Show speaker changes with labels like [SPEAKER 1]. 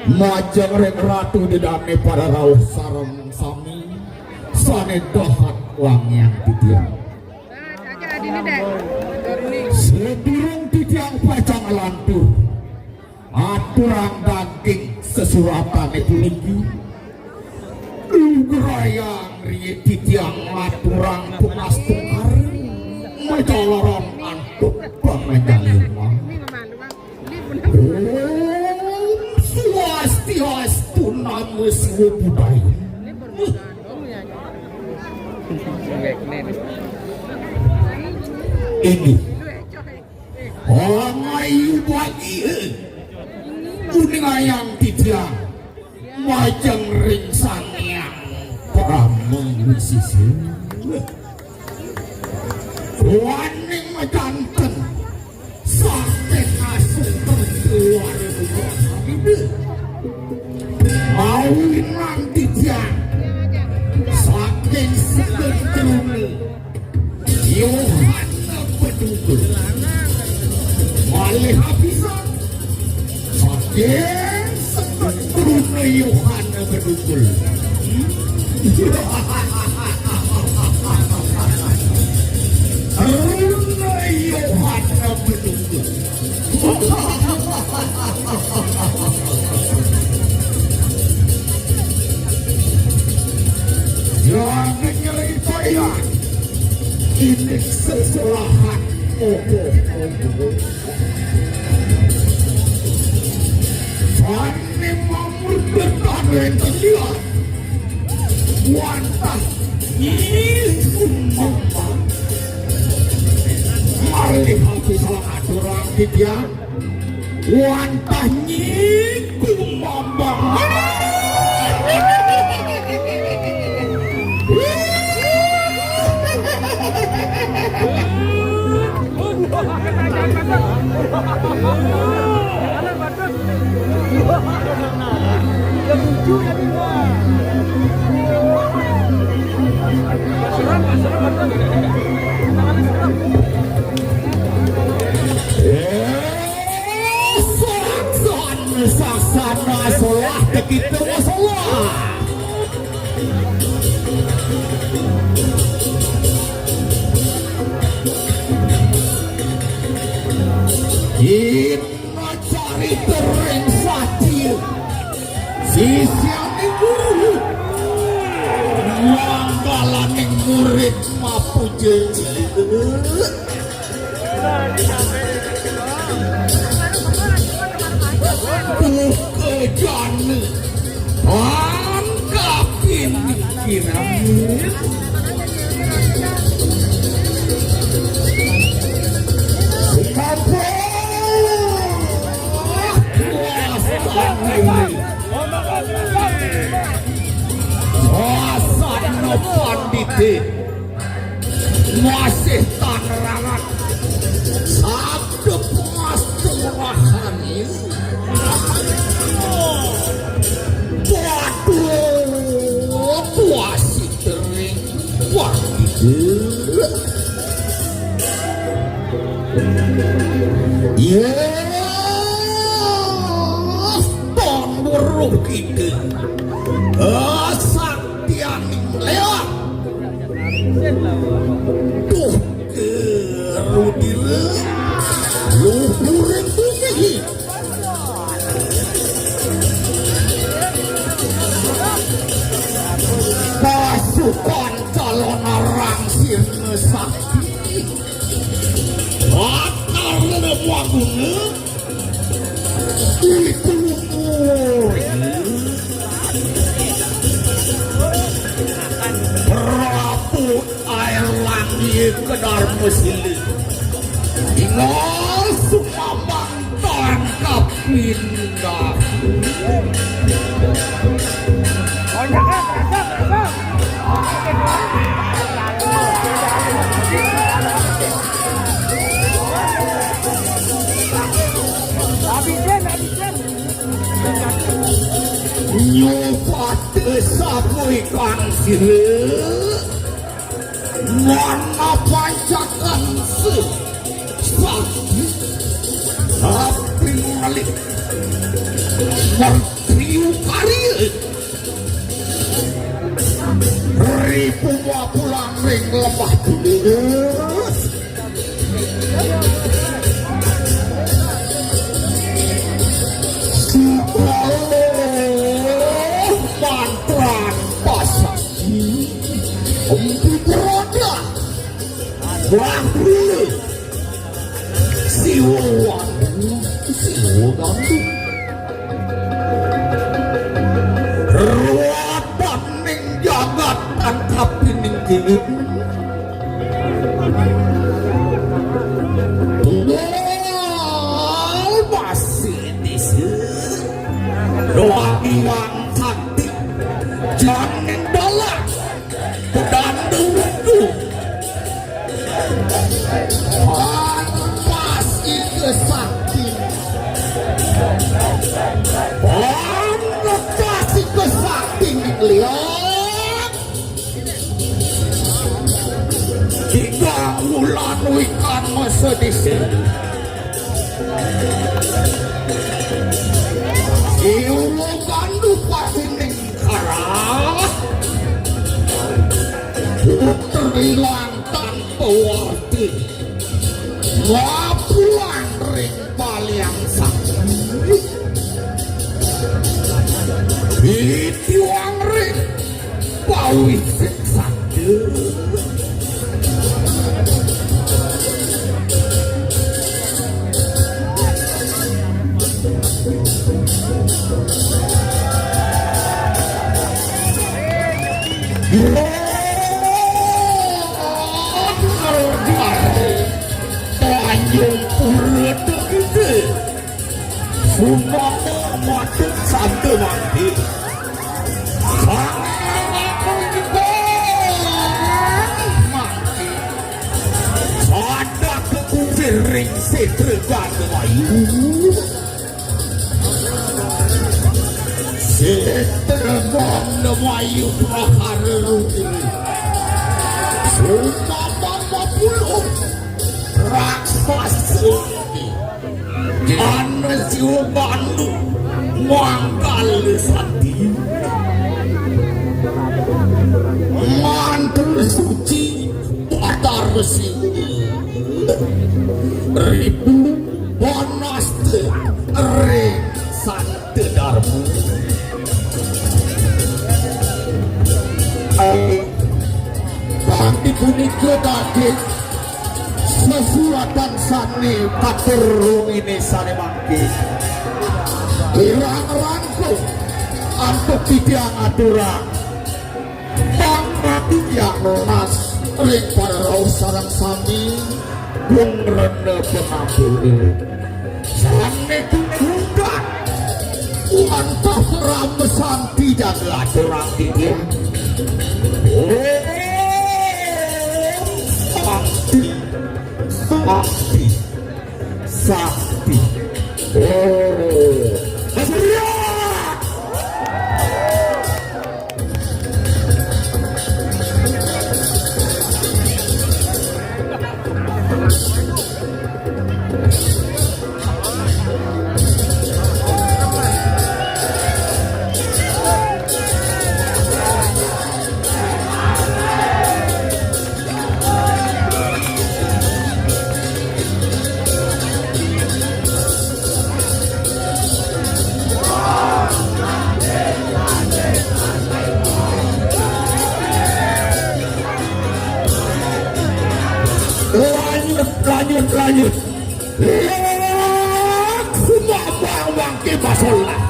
[SPEAKER 1] Majeng rek ratu didame pada rauh sareng sami sane dahat wangian titiang sedurung titiang pacang lantur aturang daging sesuratan puniki gerayang riye titiang aturang pumastung hari majalaran antuk pamenjalima Swastiastu Namo Siwa Budaya. Ini Angai bagi Uningayang titiang Majeng ringsan yang Prameng sisi Waning majanten Sakit asuk terkeluar Mauin nanti tiang saking seger teruni Yohana Bedugul malih habisan saking seger teruni Yohana Bedugul Yohana Bedugul jangan nyerita ya ini kesalahan Fani mamur bertahan terlihat wantah ilmu mampa malih hati salah aturang dia wantah nyiku mampa Saksana solah begitu masalah kita cari tering satir sisiani guru manggalaning murid mapu jeje kejani anggapin dikiramu Wasana pandite masih tanerangan sabda pemastuahan ini waduh puasi tering pandite Buruk itu saktianing lewat tuh kerudile luhurin bumi pasukan calon orang sirne sakti bakal lewagunnya itu Prabu air langit kedar mesili tinggal sumambang tangkap pindah nyobat sapui kan sile mana pancakan se sakti tapi ningali mertriu karya ribu pulang ring lemah tulis pantran pasaki empi beroda bangkuli siwuan ruatan ning jagat tapi ning kilit masih disini doa iwang sakti jangan dalam dan dulu pasti kesakti pasti kesakti lihat tiga bulan ikan masa disini iulu gandu pasti ningkara terhilang tanpa warti wapulan ring paliang sakti itiwang ring pawit sakti Tanjung Purut itu semua matuk satu mati mati ada kekufir ring setrega kemayu seterbang nemayu prahar rugi semua mama puluh raksasa anu siu bandu mangkal sati mantul suci patar besi ribu panas ring sante darmu Panti punika daging sesuatan sani katurung ini sani mangki irang-rangku antuk tidak ngaturang pangmati yang lunas ring parau sarang sami bung rene penabur sani kukukan uantah ramesan tidak ngaturang dingin sakti sakti lanjut semua bang ke masalah